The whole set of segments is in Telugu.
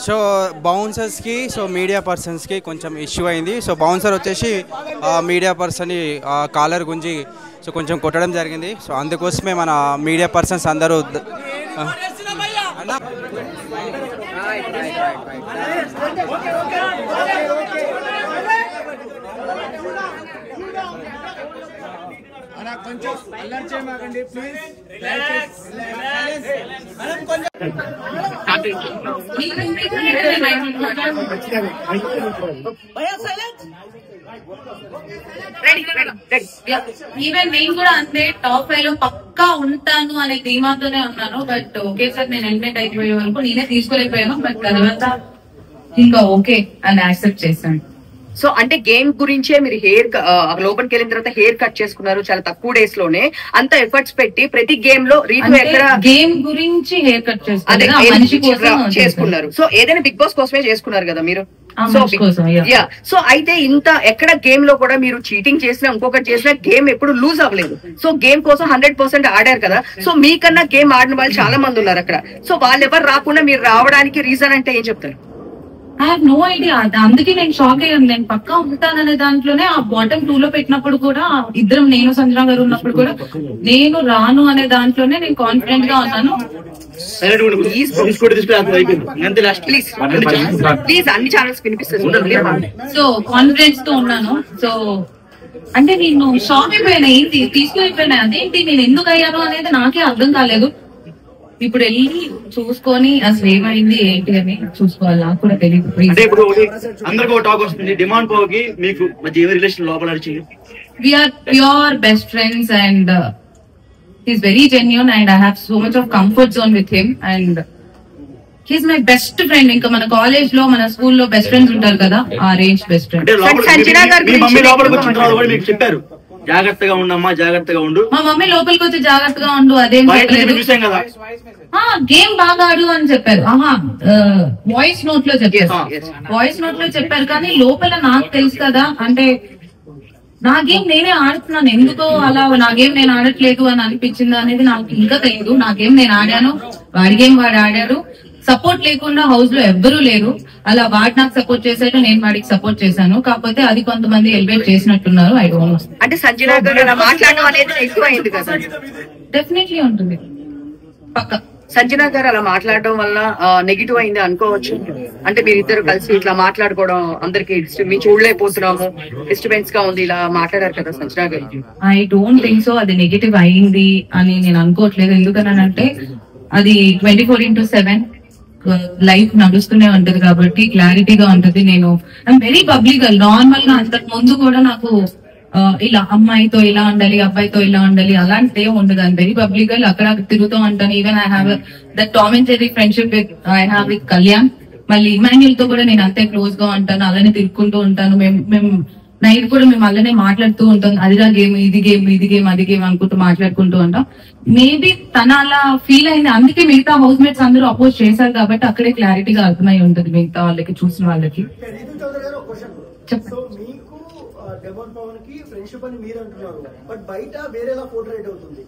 సో బౌన్సర్స్కి సో మీడియా పర్సన్స్కి కొంచెం ఇష్యూ అయింది. సో బౌన్సర్ వచ్చేసి మీడియా పర్సన్ని కాలర్ గుంజి సో కొంచెం కొట్టడం జరిగింది. సో అందుకోసమే మన మీడియా పర్సన్స్ అందరూ కొంచెం అల్లరి చేయమాకండి ప్లీజ్. ఈవెన్ నేను కూడా అంతే టాప్ 5 లో పక్కా ఉంటాను అనే ధీమాతోనే ఉన్నాను. బట్ ఓకే సార్ నేను ఎలిమినేట్ అయిపోయే వరకు నేనే తీసుకోలేకపోయాను. బట్ తర్వాత ఇంకా ఓకే అని యాక్సెప్ట్ చేశాను. సో అంటే గేమ్ గురించే మీరు హెయిర్ లోపలికి వెళ్ళిన తర్వాత హెయిర్ కట్ చేసుకున్నారు చాలా తక్కువ డేస్ లోనే, అంత ఎఫర్ట్స్ పెట్టి ప్రతి గేమ్ లో రీతు ఎక్కడ గేమ్ గురించి హెయిర్ కట్ చేసుకున్నారు. సో ఏదైనా బిగ్ బాస్ కోసమే చేసుకున్నారు కదా మీరు. సో అయితే ఇంత ఎక్కడ గేమ్ లో కూడా మీరు చీటింగ్ చేసినా ఇంకొకటి చేసినా గేమ్ ఎప్పుడు లూజ్ అవ్వలేదు. సో గేమ్ కోసం 100% ఆడారు కదా. సో మీకన్నా గేమ్ ఆడిన వాళ్ళు చాలా మంది ఉన్నారు అక్కడ. సో వాళ్ళు ఎవరు రాకుండా మీరు రావడానికి రీజన్ అంటే ఏం చెప్తారు? I have no idea. అందుకే నేను షాక్ అయ్యాను. నేను పక్కా ఉంటాననే దాంట్లోనే ఆ బాటమ్ 2 లో పెట్టినప్పుడు కూడా ఇద్దరం నేను సంజన గారు ఉన్నప్పుడు కూడా నేను రాను అనే దాంట్లోనే నేను కాన్ఫిడెంట్ గా ఉన్నాను. సో కాన్ఫిడెన్స్ తో ఉన్నాను. సో అంటే నేను షాక్ అయిపోయాను. ఏంటి తీసుకుపోయిపోయినా, అదేంటి నేను ఎందుకు అయ్యాను అనేది నాకే అర్థం కాలేదు. ఇప్పుడు వెళ్ళి చూసుకొని అసలు ఏమైంది ఏంటి అని చూసుకోవాలి. నాకు కూడా తెలియదు. అంటే ఇప్పుడు అందరికి ఒక టాక్ వస్తుంది, డిమాండ్ పోకి మీకు మధ్య ఏమి రిలేషన్ లోపల నడిచి we are pure best friends and he's very genuine and I have so much of comfort zone with him and he's my best friend. ఇంకా మన కాలేజ్ లో మన స్కూల్లో బెస్ట్ ఫ్రెండ్స్ ఉంటారు కదా, ఆ రేంజ్ బెస్ట్ ఫ్రెండ్. సంజన గారి మీ మమ్మీ లోపలికి వచ్చిన తర్వాత కూడా మీకు చెప్పారు జాగ్రత్తగా ఉండమ్మా, జాగ్రత్తగా ఉండు. మా మమ్మీ లోపలికి వచ్చి జాగ్రత్తగా ఉండు అదేం చూసాం కదా, గేమ్ బాగా ఆడు అని చెప్పారు. వాయిస్ నోట్ లో చెప్పారు, వాయిస్ నోట్ లో చెప్పారు. కానీ లోపల నాకు తెలుసు కదా, అంటే నా గేమ్ నేనే ఆడుతున్నాను, ఎందుకో అలా నా గేమ్ నేను ఆడట్లేదు అని అనిపించింది అనేది నాకు ఇంకా తెలియదు. నా గేమ్ నేను ఆడాను, వాడి గేమ్ వాడు ఆడాడు. సపోర్ట్ లేకుండా హౌస్ లో ఎవ్వరూ లేరు. అలా వాడు నాకు సపోర్ట్ చేశాడు, నేను వాడికి సపోర్ట్ చేశాను. కాకపోతే అది కొంతమంది ఎలివేట్ చేసినట్టున్నారు. I don't know. అంటే సంజన గారు మాట్లాడడం అనేది ఎక్కువ అయింది కదా. డెఫినెట్లీ ఉంటుంది పక్క. సంజన గారు అలా మాట్లాడడం వల్ల నెగిటివ్ అయింది అనుకోవచ్చు. అంటే మీరిద్దరు కలిసి ఇట్లా మాట్లాడుకోవడం అందరికి మేము చూడలేకపోతున్నాము, డిస్టర్బెన్స్ గా ఉంది, ఇలా మాట్లాడారు కదా సంజన గారు. ఐ డోంట్ థింక్ సో అది నెగిటివ్ అయింది అని నేను అనుకోవట్లేదు. ఎందుకనంటే అది 24/7 లైఫ్ నడుస్తూనే ఉంటది కాబట్టి క్లారిటీగా ఉంటది. నేను ఐఎమ్ వెరీ పబ్లిక్. నార్మల్ గా అంతకు ముందు కూడా నాకు ఇలా అమ్మాయితో ఇలా ఉండాలి, అబ్బాయితో ఇలా ఉండాలి అలాంటిది ఏం ఉండదు. I'm very public. అక్కడ తిరుగుతూ ఉంటాను. Even I have that Tom and Jerry friendship with I have with Kalyan. మళ్ళీ ఇమాన్యుల్ తో కూడా నేను అంతే క్లోజ్ గా ఉంటాను, అలానే తిరుగుకుంటూ ఉంటాను. మేము నైట్ కూడా మేము అలానే మాట్లాడుతూ ఉంటాం. అదిగా గేమ్, ఇది గేమ్, ఇది గేమ్, అది గేమ్ అనుకుంటూ మాట్లాడుకుంటూ ఉంటాం. మేబీ తన అలా ఫీల్ అయింది, అందుకే మిగతా హౌస్ మేట్స్ అందరూ అపోజ్ చేశారు కాబట్టి అక్కడే క్లారిటీగా అర్థమై ఉంటుంది మిగతా వాళ్ళకి, చూసిన వాళ్ళకి. చెప్పండి. డెమోన్ పవన్ కి ఫ్రెండ్షిప్ అని మీరు అంటున్నారు, బట్ బయట వేరేలా పోర్ట్రేట్ అవుతుంది.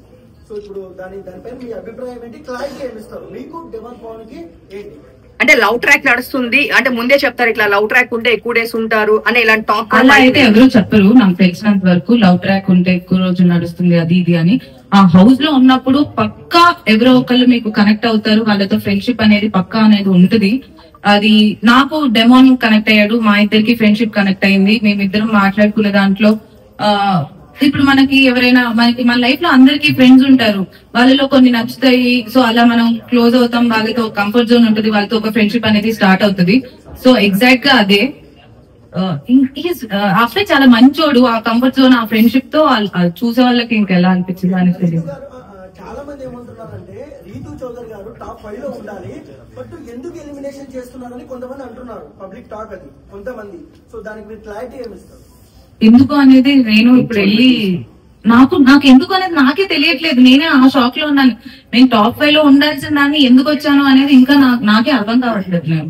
సో ఇప్పుడు దానిపైన మీ అభిప్రాయం ఏంటి? క్లారిటీ ఏమిస్తారు మీకు డెమోన్ పవన్ కి ఏంటి? అంటే లవ్ ట్రాక్ నడుస్తుంది అంటే ముందే చెప్తారు, ఇట్లా లవ్ ట్రాక్ ఉంటే ఎక్కువ డేస్ ఉంటారు అని ఇలాంటి టాక్. అలా అయితే ఎవరు చెప్పరు. నాకు తెలిసినంత వరకు లవ్ ట్రాక్ ఉంటే ఎక్కువ రోజులు నడుస్తుంది అది ఇది అని. ఆ హౌస్ లో ఉన్నప్పుడు పక్కా ఎవరో ఒకళ్ళు మీకు కనెక్ట్ అవుతారు, వాళ్ళతో ఫ్రెండ్షిప్ అనేది పక్కా అనేది ఉంటుంది. అది నాకు డెమోన్ కనెక్ట్ అయ్యాడు, మా ఇద్దరికి ఫ్రెండ్షిప్ కనెక్ట్ అయింది. మేమిద్దరం మాట్లాడుకునే దాంట్లో ఇప్పుడు మనకి ఎవరైనా మన లైఫ్ లో అందరికి ఫ్రెండ్స్ ఉంటారు, వాళ్ళలో కొన్ని నచ్చుతాయి. సో అలా మనం క్లోజ్ అవుతాం, వాళ్ళతో కంఫర్ట్ జోన్ ఉంటుంది, వాళ్ళతో ఒక ఫ్రెండ్షిప్ అనేది స్టార్ట్ అవుతుంది. సో ఎగ్జాక్ట్ గా అదే. అప్పుడే చాలా మంచోడు. ఆ కంఫర్ట్ జోన్, ఆ ఫ్రెండ్షిప్ తో చూసే వాళ్ళకి ఇంకెలా అనిపించింది అని తెలియదు. చాలా మంది ఏమంటున్నారంటే రీతు చౌదరి గారు టాప్ 5 లో ఉండాలి, బట్ ఎందుకు ఎలిమినేషన్ చేస్తున్నారని కొంతమంది అంటున్నారు. పబ్లిక్ టాక్ అది కొంతమంది. సో దానికి మీరు క్లారిటీ ఏమిస్తారు? ఎందుకు అనేది నేను ఇప్పుడు వెళ్ళి నాకు ఎందుకు అనేది నాకే తెలియట్లేదు. నేనే ఆ షాక్ లో ఉన్నాను. నేను టాప్ 5 లో ఉండాల్సిన దాన్ని ఎందుకు వచ్చాను అనేది ఇంకా నాకే అర్థం కావట్లేదు. నేను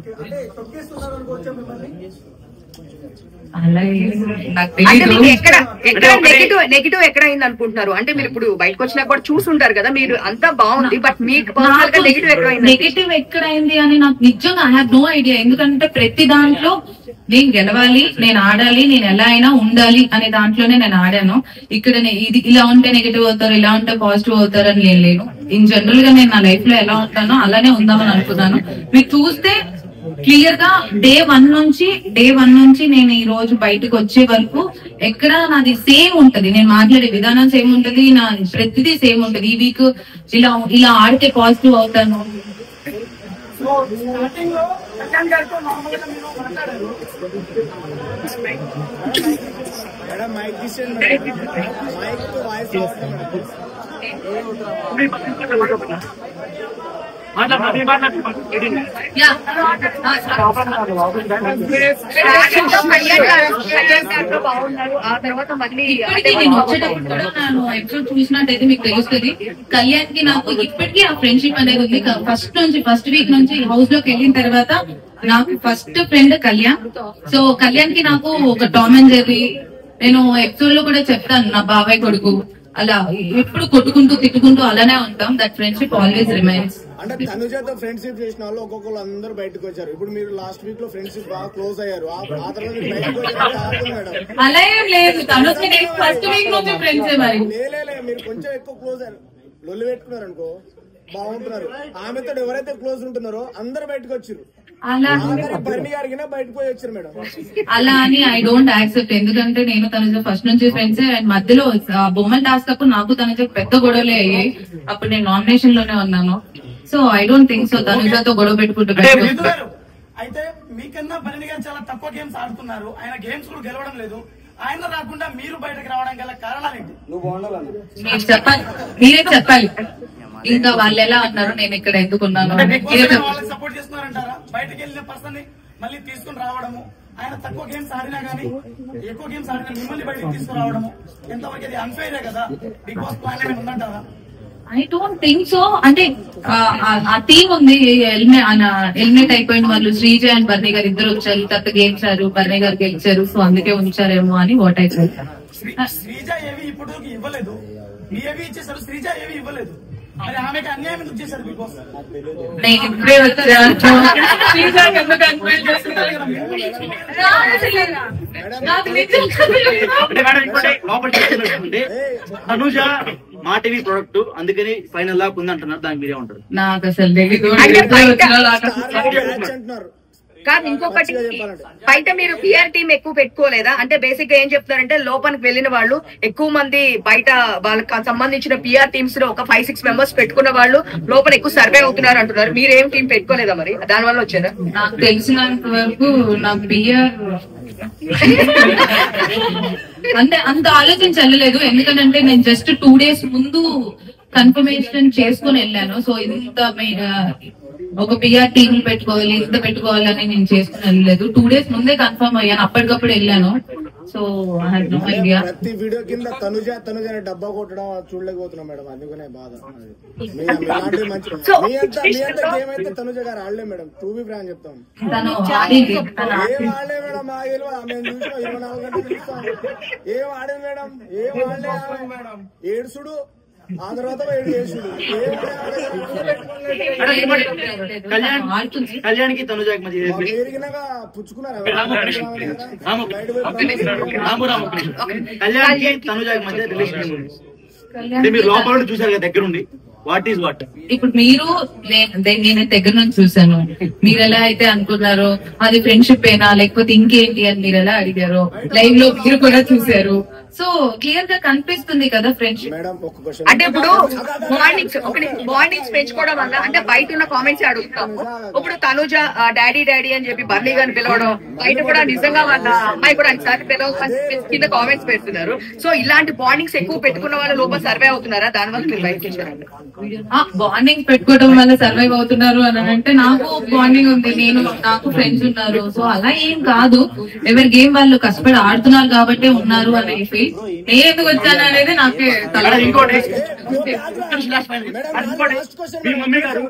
అలా నాకు తెలియదు. నెగిటివ్ ఎక్కడ అయింది అనుకుంటున్నారు? అంటే మీరు ఇప్పుడు బయటకు వచ్చినా కూడా చూసుంటారు కదా, మీరు అంతా బాగుంది, బట్ మీకు నెగిటివ్ ఎక్కడైంది అని నాకు నిజంగా ఐ హావ్ నో ఐడియా. ఎందుకంటే ప్రతి దాంట్లో నేను గెలవాలి, నేను ఆడాలి, నేను ఎలా అయినా ఉండాలి అనే దాంట్లోనే నేను ఆడాను. ఇక్కడ ఇది ఇలా ఉంటే నెగిటివ్ అవుతారు, ఇలా ఉంటే పాజిటివ్ అవుతారు అని నేను లేను. ఇన్ జనరల్ గా నేను నా లైఫ్ లో ఎలా ఉంటానో అలానే ఉందామని అనుకున్నాను. మీరు చూస్తే క్లియర్ గా డే వన్ నుంచి నేను ఈ రోజు బయటకు వచ్చే వరకు ఎక్కడ నాది సేమ్ ఉంటది. నేను మాట్లాడే విధానం సేమ్ ఉంటది, నా ప్రతిదీ సేమ్ ఉంటది. ఈ వీక్ ఇలా ఆడితే పాజిటివ్ అవుతాను. చూసినట్టయితే మీకు తెలుస్తుంది, కళ్యాణ్ కి నాకు ఇప్పటికీ ఆ ఫ్రెండ్షిప్ అనేది ఉంది. ఫస్ట్ వీక్ నుంచి హౌస్ లోకి వెళ్ళిన తర్వాత నాకు first friend Kalyan. So Kalyan కి నాకు ఒక టామ్ అండ్ జెర్రీ, నేను ఎపిసోడ్ లో కూడా చెప్తాను, నా బాబాయ్ కొడుకు, అలా ఎప్పుడు కొట్టుకుంటూ తిట్టుకుంటూ అలానే ఉంటాం. That friendship always remains. అంటే తనుజతో ఫ్రెండ్షిప్ చేసిన వాళ్ళు ఒక్కొక్కరు అందరూ బయటకు వచ్చారు. ఇప్పుడు మీరు లాస్ట్ వీక్ లో ఫ్రెండ్షిప్ బాగా క్లోజ్ అయ్యారు, ఆ తర్వాత అలా ఏం లేదు. తనుజ్ ఫస్ట్ వీక్ నుంచి ఫ్రెండ్స్ మరి మీరు కొంచెం ఎక్కువ క్లోజ్ అయ్యారు, లొల్లి పెట్టుకున్నారు అనుకో బాగుంటున్నారు. ఆమెతో ఎవరైతే క్లోజ్ ఉంటున్నారో అందరు బయటకు వచ్చారు. అలా అని ఐ డోంట్ యాక్సెప్ట్. ఎందుకంటే నేను తనతో ఫస్ట్ నుంచి ఫ్రెండ్స్. అండ్ మధ్యలో బొమ్మల టాస్క్ అప్పుడు నాకు తనతో పెద్ద గొడవలే అయ్యాయి. అప్పుడు నేను నామినేషన్ లోనే ఉన్నాను. So I don't think so తనుజాతో గొడవ పెట్టుకుంటూ అయితే మీకన్నా భరణి గారు చాలా తక్కువ గేమ్స్ ఆడుతున్నారు, ఆయన గేమ్స్ కూడా గెలవడం లేదు. ఆయన రాకుండా మీరు బయటకు రావడం గల కారణాలు ఏంటి? మీరు చెప్పాలి, మీరే చెప్పాలి. ఇంకా వాళ్ళు ఎలా అన్నారు, నేను ఇక్కడ ఎందుకున్నాను వాళ్ళకి సపోర్ట్ చేస్తున్నారంటారా? బయటకు వెళ్ళిన పర్సన్ ని మళ్ళీ తీసుకుని రావడము, ఆయన తక్కువ గేమ్స్ ఆడినా గానీ ఎక్కువ గేమ్స్ ఆడినా మిమ్మల్ని బయటకు తీసుకురావడము ఎంతవరకు అది అన్ఫెయిరే కదా? బిగ్ బాస్ ప్లాన్ ఏమైనా ఉందంటారా? I don't think so. అంటే ఆ టీం ఉంది, ఎలిమినేట్ అయిపోయిన వాళ్ళు శ్రీజ అండ్ బర్నీ గారు ఇద్దరు వచ్చారు, తర్వాత గేమ్స్ ఆడారు, బర్నీ గారు గెలిచారు, సో అందుకే ఉంచారేమో అని వాట్ ఐ థింక్. శ్రీజ ఏవి ఇప్పుడు ఇవ్వలేదు, మీ ఏవి ఇచ్చేసారు, శ్రీజ ఏవి ఇవ్వలేదు. మరి ఆమెకి అన్యాయం ఎందుకు చేశారు బిగ్ బాస్? నేను ఇప్పుడే వచ్చాను. తనుజ మా టీవీ ప్రొడక్ట్ అందుకని ఫైనల్ లాగా ఉంది అంటున్నారు, దానికి మీరే ఉంటారు. నాకు అసలు తెలీదు. కాదు, ఇంకొకటి బయట మీరు పిఆర్ టీం ఎక్కువ పెట్టుకోలేదా? అంటే బేసిక్ గా ఏం చెప్తారంటే లోపలికి వెళ్ళిన వాళ్ళు ఎక్కువ మంది బయట వాళ్ళకి సంబంధించిన పిఆర్ టీమ్స్ లో ఒక 5-6 మెంబర్స్ పెట్టుకున్న వాళ్ళు లోపల ఎక్కువ సర్వే అవుతున్నారు అంటున్నారు. మీరేం టీం పెట్టుకోలేదా? మరి దాని వల్ల వచ్చారా? నాకు తెలిసినంత వరకు నాకు పిఆర్ అంటే అంత ఆలోచించలేదు, ఎందుకంటే నేను జస్ట్ 2 days ముందు కన్ఫర్మేషన్ చేసుకుని వెళ్ళాను. సో ఇంత ఒక పిఆర్ టీం పెట్టుకోవాలి, ఇంత పెట్టుకోవాలని నేను చేసుకుని వెళ్ళలేదు. 2 days ముందే కన్ఫర్మ్ అయ్యాను, అప్పటికప్పుడు వెళ్ళాను. సో ప్రతి వీడియో కింద తనుజ తనుజ డబ్బా కొట్టడం చూడలేకపోతున్నాం మేడం, అందుకనే బాధ. ఏమైతే తనుజ గారు ఆడలే మేడం, టూ బి ఫ్రాంక్ చెప్తాం, ఏం ఆడలే మేడం. మా మేము చూసాం 24 గంటలు చూస్తాం, ఏం ఆడేది మేడం, ఏం ఆడలే మేడం. ఏడుసుడు ఆ తర్వాత కళ్యాణ్కి తనుజాకి మధ్య పుచ్చుకున్నారా? కళ్యాణ్కి తనుజాకి మధ్య రిలేషన్ ఉంది, మీరు లోపల చూసారు కదా దగ్గరుండి. What is what? ఇప్పుడు మీరు నేను దగ్గర నుంచి చూసాను, మీరు ఎలా అయితే అనుకున్నారో అది ఫ్రెండ్షిప్ ఏనా లేకపోతే ఇంకేంటి అని మీరు ఎలా అడిగారో లైవ్ లో మీరు కూడా చూసారు. సో క్లియర్ గా కనిపిస్తుంది కదా ఫ్రెండ్షిప్. అంటే ఇప్పుడు బాండింగ్స్ పెంచుకోవడం వల్ల అంటే బయట ఉన్న కామెంట్స్ అడుగుతాము. ఇప్పుడు తనుజ డాడీ డాడీ అని చెప్పి బర్నీ గారిని పిలవడం, బయట కూడా నిజంగా వాళ్ళ అమ్మాయి కూడా అన్నిసార్లు పిలవని కింద కామెంట్స్ పెడుతున్నారు. సో ఇలాంటి బాండింగ్స్ ఎక్కువ పెట్టుకున్న వాళ్ళు లోపల సర్వే అవుతున్నారా? దానివల్ల మీరు బయటకి వచ్చారండి. బాండింగ్ పెట్టుకోవడం వల్ల సర్వైవ్ అవుతున్నారు అని అంటే నాకు బాండింగ్ ఉంది, నాకు ఫ్రెండ్స్ ఉన్నారు. సో అలా ఏం కాదు, ఎవరి గేమ్ వాళ్ళు కష్టపడి ఆడుతున్నారు కాబట్టి ఉన్నారు అనేసి. నేను ఎందుకు వచ్చాను అనేది నాకే ఇంకోటి మీ మమ్మీ గారు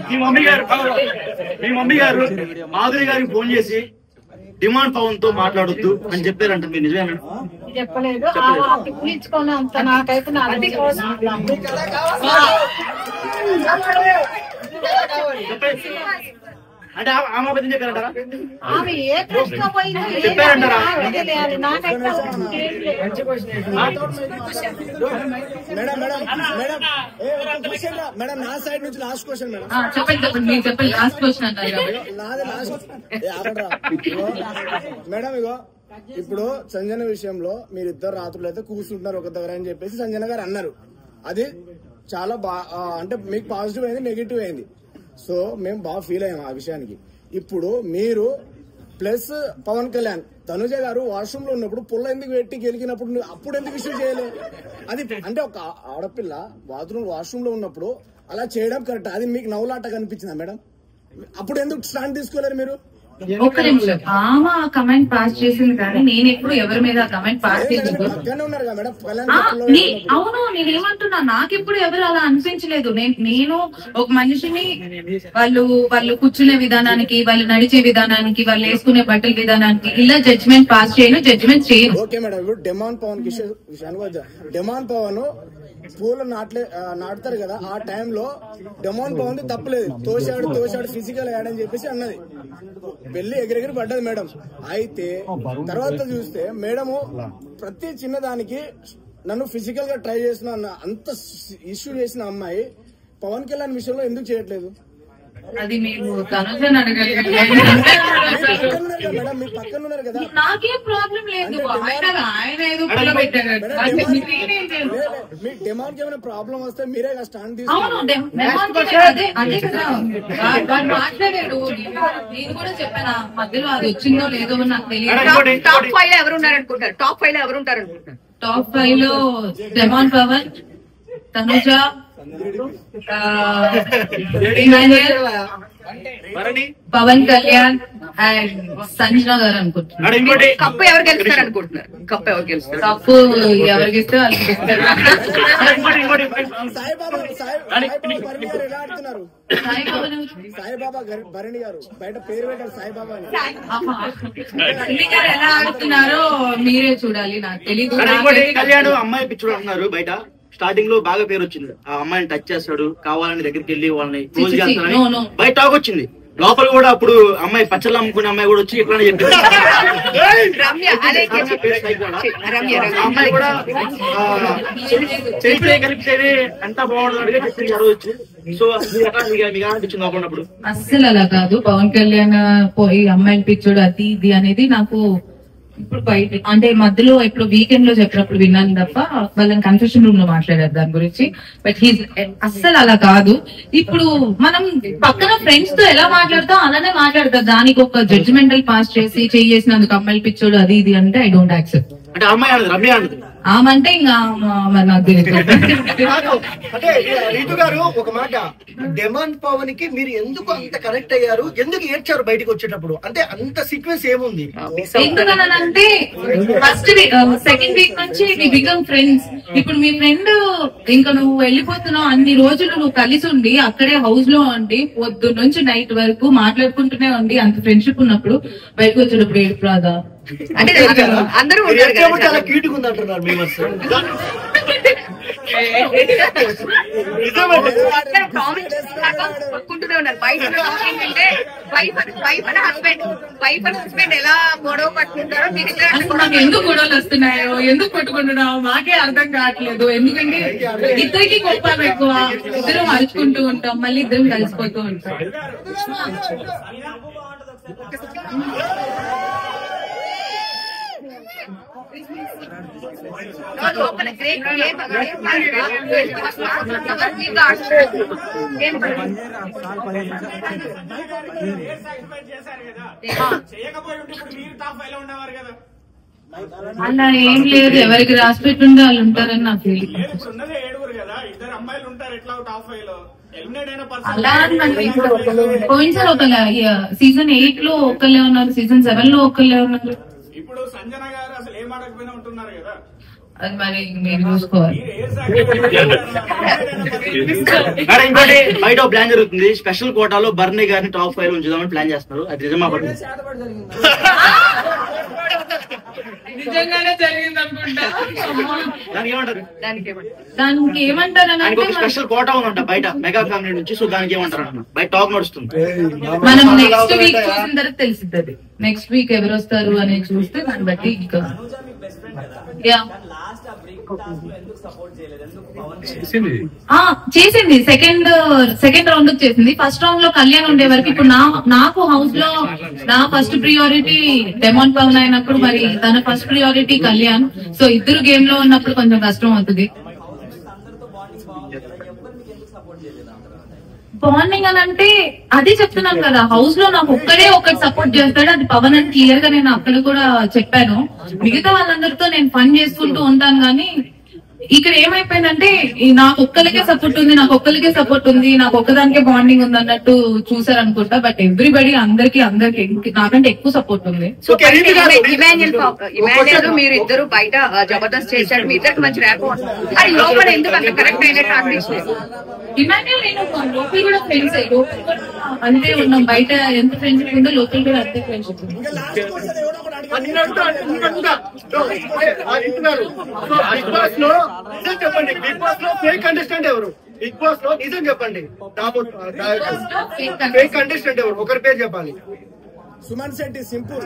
మీ మమ్మీ గారు మీ మమ్మీ గారు మాధురి గారికి ఫోన్ చేసి డిమాండ్ పవన్ తో మాట్లాడొద్దు అని చెప్పారంట, మీరు నిజమేనా? చెప్పలేదు, అంత నాకైతే అంటే ఆమె అబద్ధం చెప్పారంటారా? ఆమె ఏ ప్రశ్న పోయిందో చెప్పారంటారా? మేడం నా సైడ్ నుంచి లాస్ట్ క్వశ్చన్ మేడం. చెప్పండి లాస్ట్ క్వశ్చన్ అన్నారు. మేడం ఇగో ఇప్పుడు సంజన విషయంలో మీరు ఇద్దరు రాత్రులు అయితే కూర్చుంటున్నారు ఒక దగ్గర అని చెప్పేసి సంజన గారు అన్నారు. అది చాలా అంటే మీకు పాజిటివ్ అయింది, నెగిటివ్ అయింది. సో మేము బాగా ఫీల్ అయ్యాం ఆ విషయానికి. ఇప్పుడు మీరు ప్లస్ పవన్ కళ్యాణ్ తనుజ గారు వాష్రూమ్ లో ఉన్నప్పుడు పుల్ల ఎందుకు పెట్టి గెలికినప్పుడు అప్పుడు ఎందుకు ఇష్యూ చేయలేదు? అది అంటే ఒక ఆడపిల్ల బాత్రూమ్ వాష్రూమ్ లో ఉన్నప్పుడు అలా చేయడం కరెక్ట్, అది మీకు నవ్వులాట కనిపించిందా మేడం? అప్పుడు ఎందుకు స్టాండ్ తీసుకోలేరు మీరు? ఒక్క నిమిషం, ఆమె కమెంట్ పాస్ చేసింది కానీ నేను ఎప్పుడు ఎవరి మీద కమెంట్ పాస్ చేయలేదు. అవును, నేనేమంటున్నా, నాకెప్పుడు ఎవరు అలా అనిపించలేదు. నేను ఒక మనిషిని వాళ్ళు కూర్చునే విధానానికి, వాళ్ళు నడిచే విధానానికి, వాళ్ళు వేసుకునే బట్టల విధానానికి ఇలా జడ్జ్మెంట్ పాస్ చేయను, జడ్జ్మెంట్ చేయను. ఓకే మేడం, ఇప్పుడు డెమాన్ పవన్ విషయానికి డెమాన్ పవన్ పూలు నాటుతారు కదా, ఆ టైంలో డెమాన్ పవన్ తప్పలేదు, తోశాడు ఫిజికల్ యాడ్ అని చెప్పేసి అన్నది, వెళ్ళి ఎగిరెగిరి పడ్డది మేడం. అయితే తర్వాత చూస్తే మేడము ప్రతి చిన్నదానికి నన్ను ఫిజికల్ గా ట్రై చేసిన అంత ఇష్యూ చేసిన అమ్మాయి పవన్ కళ్యాణ్ విషయంలో ఎందుకు చేయట్లేదు? అది మీరు తనుజని అడగాలి. నాకేం ప్రాబ్లం లేదు. ఆయన ఏదో పెట్టారు. ప్రాబ్లం వస్తే మీరే స్టాండ్ అవును అదే కదా వాడు మాట్లాడాడు. నేను కూడా చెప్పాను మధ్యలో అది వచ్చిందో లేదో నాకు తెలియదు. టాప్ 5 లో ఎవరు ఉన్నారనుకుంటారు? టాప్ 5 లో ఎవరు ఉంటారనుకుంటారు? టాప్ 5 లో డెమాన్ పవన్, తనుజ, పవన్ కళ్యాణ్ అండ్ సంజన గారు అనుకుంటున్నారు. కప్పు ఎవరు గెలుస్తారు అనుకుంటున్నారు? కప్పు ఎవరు గెలుస్తారు? కప్పు ఎవరికి ఇస్తే వాళ్ళకి ఇస్తారు. సాయిబాబా భరణి గారు బయట పేరు పెట్టారు సాయిబాబా గారు ఎలా ఆడుతున్నారో మీరే చూడాలి. నాకు తెలియదు. కళ్యాణ్ అమ్మాయి పిచ్చుడు అన్నారు బయట. స్టార్టింగ్ లో బాగా పేరు వచ్చింది. ఆ అమ్మాయిని టచ్ చేస్తాడు, కావాలని దగ్గరికి వెళ్ళి వాళ్ళని క్లోజ్ చేస్తాడని బయట టాక్ వచ్చింది. లోపల కూడా అప్పుడు అమ్మాయి పచ్చళ్ళు అమ్ముకునే అమ్మాయి కూడా వచ్చి ఎట్లా చెప్పింది. అమ్మాయి కూడా కలిపితే ఎంత బాగుంటుంది చెప్పింది ఆ రోజు. సో మీకు అనిపించింది అప్పుడు? అస్సలు అలా కాదు. పవన్ కళ్యాణ్ పోయి అమ్మాయిని పిచ్చోడు అది ఇది అనేది నాకు ఇప్పుడు బయట అంటే మధ్యలో ఇప్పుడు వీకెండ్ లో చెప్పినప్పుడు విన్నాను తప్ప వాళ్ళని కన్ఫెషన్ రూమ్ లో మాట్లాడారు దాని గురించి. బట్ హీ అస్సలు అలా కాదు. ఇప్పుడు మనం పక్కన ఫ్రెండ్స్ తో ఎలా మాట్లాడతాం అలానే మాట్లాడతాం. దానికి ఒక జడ్జిమెంటల్ పాస్ చేసి చేసినందుకు అమ్మాయిలు పిచ్చోడు అది ఇది అంటే ఐ డోంట్ యాక్సెప్ట్. అంటే అమ్మాయి రమ్య అంటుంది ఆమంటే ఇంకా నాకు తెలియదు. అంటే రీతు గారు ఒక మాట, డెమాన్ పవన్ కి మీరు ఎందుకు అంత కనెక్ట్ అయ్యారు? ఎందుకు ఏడ్చారు బయటకు వచ్చేటప్పుడు? అంటే అంత సీక్వెన్స్ ఏముంది? ఎందుకనంటే ఫస్ట్ సెకండ్ వీక్ నుంచి వి బికమ్ ఫ్రెండ్స్. ఇప్పుడు మీ ఫ్రెండ్ ఇంకా నువ్వు వెళ్ళిపోతున్నావు అన్ని రోజులు నువ్వు కలిసి ఉండి అక్కడే హౌస్ లో ఉండి పొద్దు నుంచి నైట్ వరకు మాట్లాడుకుంటూనే ఉండి అంత ఫ్రెండ్షిప్ ఉన్నప్పుడు బయటకు వచ్చేటప్పుడు ఏడుపు రాదా? అంటే అందరూ చాలా క్యూట్గా ఉంది అంటున్నారు మీ పట్టుకుంటూనే ఉన్నారు. బయట ఏంటంటే వైఫ్ అండ్ హస్బెండ్ ఎలా గొడవ పట్టుకుంటారో నాకు ఎందుకు గొడవలు వస్తున్నాయో ఎందుకు కొట్టుకుంటున్నావు మాకే అర్థం కావట్లేదు. ఎందుకంటే ఇద్దరికి కోపం ఎక్కువ, ఇద్దరం అరుచుకుంటూ ఉంటాం, మళ్ళీ ఇద్దరం కలిసిపోతూ ఉంటాం. అలా ఏం లేదు. ఎవరికి రాసి పెట్టుండే వాళ్ళు ఉంటారని నా ఫీలింగ్. అలా పోయినసారి ఒక సీజన్ 8 లో ఒకళ్ళే ఉన్నారు, సీజన్ 7 లో ఒకళ్ళే ఉన్నారు. ఇప్పుడు సంజన గారు అసలు ఏం అడగపోయినా ఉంటున్నారు కదా. అది మరి మీరు చూసుకోవాలి. ఇంకోటి బయట ప్లాన్ జరుగుతుంది. స్పెషల్ కోటాలో బర్నీ గారిని టాప్ 5 ఉంచుదామని ప్లాన్ చేస్తున్నారు. అది నిజమా? నిజంగానే జరిగింది అనుకుంటా. దానికి ఏమంటారు? దానికి ఏమంటారు? స్పెషల్ కోటా ఉందంట బయట మెగా ఫ్యామిలీ నుంచి. సో దానికి ఏమంటారు అన్న బయట టాక్ నడుస్తుంది. మనం నెక్స్ట్ వీక్ చూసిన తర్వాత తెలిసిద్ది. నెక్స్ట్ వీక్ ఎవరు వస్తారు అనేది చూస్తే దాన్ని బట్టి ఇంకా చేసింది. సెకండ్ రౌండ్ చేసింది. ఫస్ట్ రౌండ్ లో కళ్యాణ్ ఉండే వరకు ఇప్పుడు నాకు హౌస్ లో నా ఫస్ట్ ప్రియారిటీ డెమాన్ పవన్ అయినప్పుడు మరి తన ఫస్ట్ ప్రియారిటీ కళ్యాణ్. సో ఇద్దరు గేమ్ లో ఉన్నప్పుడు కొంచెం కష్టం అవుతుంది. బాండింగ్ అని అంటే అదే చెప్తున్నాను కదా, హౌస్ లో నాకు ఒక్కడే ఒకటి సపోర్ట్ చేస్తాడు, అది పవన్ అని క్లియర్ గా నేను అక్కడ కూడా చెప్పాను. మిగతా వాళ్ళందరితో నేను ఫన్ చేసుకుంటూ ఉంటాను. కానీ ఇక్కడ ఏమైపోయిందంటే నాకు ఒక్కరికే సపోర్ట్ ఉంది, నాకు ఒక్కదానికే బాండింగ్ ఉంది అన్నట్టు చూసారు అనుకుంటా. బట్ ఎవ్రీబడి అందరికి నాకంటే ఎక్కువ సపోర్ట్ ఉంది. ఇమాన్యుయల్ మీరు ఇద్దరు బయట జబర్దస్త్ చేశాడు, మీ ఇద్దరికి మంచి ర్యాప్. అది లోపల ఎందుకు అంత కరెక్ట్ అయినట్టు అనిపిస్తుంది? ఇమాన్యుయల్ నేను లోపల కూడా ఫ్రెండ్స్ అంతే ఉన్నాం. బయట ఎంత ఫ్రెండ్షిప్ ఉందో లోపల కూడా అంతే ఫ్రెండ్షిప్ ఉంది. చెప్పండి, బిగ్ బాస్ లో ఫేక్ కంటెస్టెంట్ ఎవరు? బిగ్ బాస్ లో నిజం చెప్పండి, ఫేక్ కంటెస్టెంట్ ఎవరు? ఒకరి పేరు చెప్పాలి. సుమన్ శెట్టి. సింపుల్.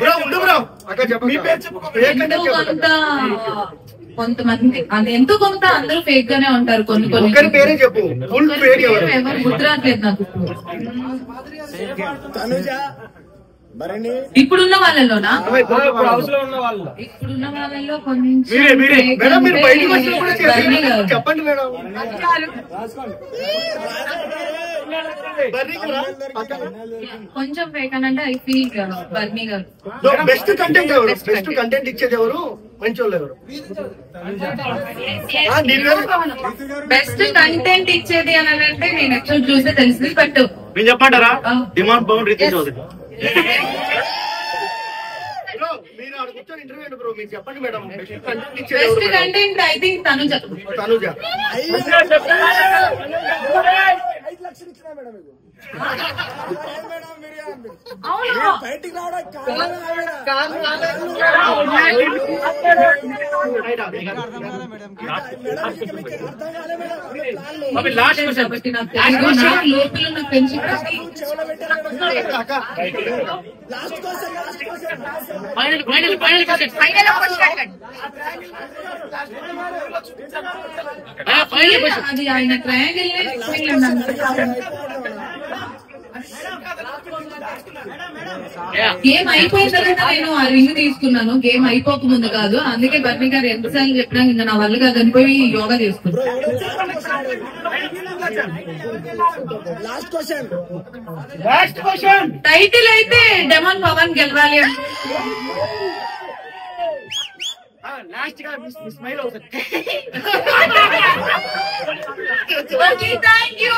బ్రో అక్కడ చెప్పండి. కొంతమంది అది ఎంతో కొంత అందరూ ఫేక్ గానే ఉంటారు. కొన్ని ఒకరి పేరే చెప్పు. ఎవరు గుర్తురాట్లేదు నాకు. ఇప్పుడున్న వాళ్ళలోనా? ఇప్పుడున్న వాళ్ళలో చెప్పండి మేడం. కొంచెం ఫేక్ అని అంటే ఐ ఫీల్ బర్నీ గారు. బెస్ట్ కంటెంట్ ఎవరు? బెస్ట్ కంటెంట్ ఇచ్చేది ఎవరు? మంచి వాళ్ళు ఎవరు? బెస్ట్ కంటెంట్ ఇచ్చేది అని అంటే నేను ఎపిసోడ్ చూస్తే తెలిసింది. బట్ మీరు చెప్పంటారా? డిమాండ్ పవన్ రీతి చౌదరి. చెప్పండి madam. Best content I think Tanuja. Tanuja బయటికి రావడానికి లోపల ఉన్న ఫ్రెండ్షిప్ అది ఆయన ట్రయాంగిల్ గేమ్ అయిపోయిన తర్వాత నేను ఆ రింగ్ తీసుకున్నాను. గేమ్ అయిపోక ముందు కాదు. అందుకే బర్నీ గారు ఎంతసార్లు చెప్పినా ఇంకా నా వల్ల కాదు అనిపోయి యోగా చేసుకున్నాను. టైటిల్ అయితే డెమాన్ పవన్ గెలవాలి అని. లాస్ట్ గా స్మైల్ అవుతుంది. Thank you.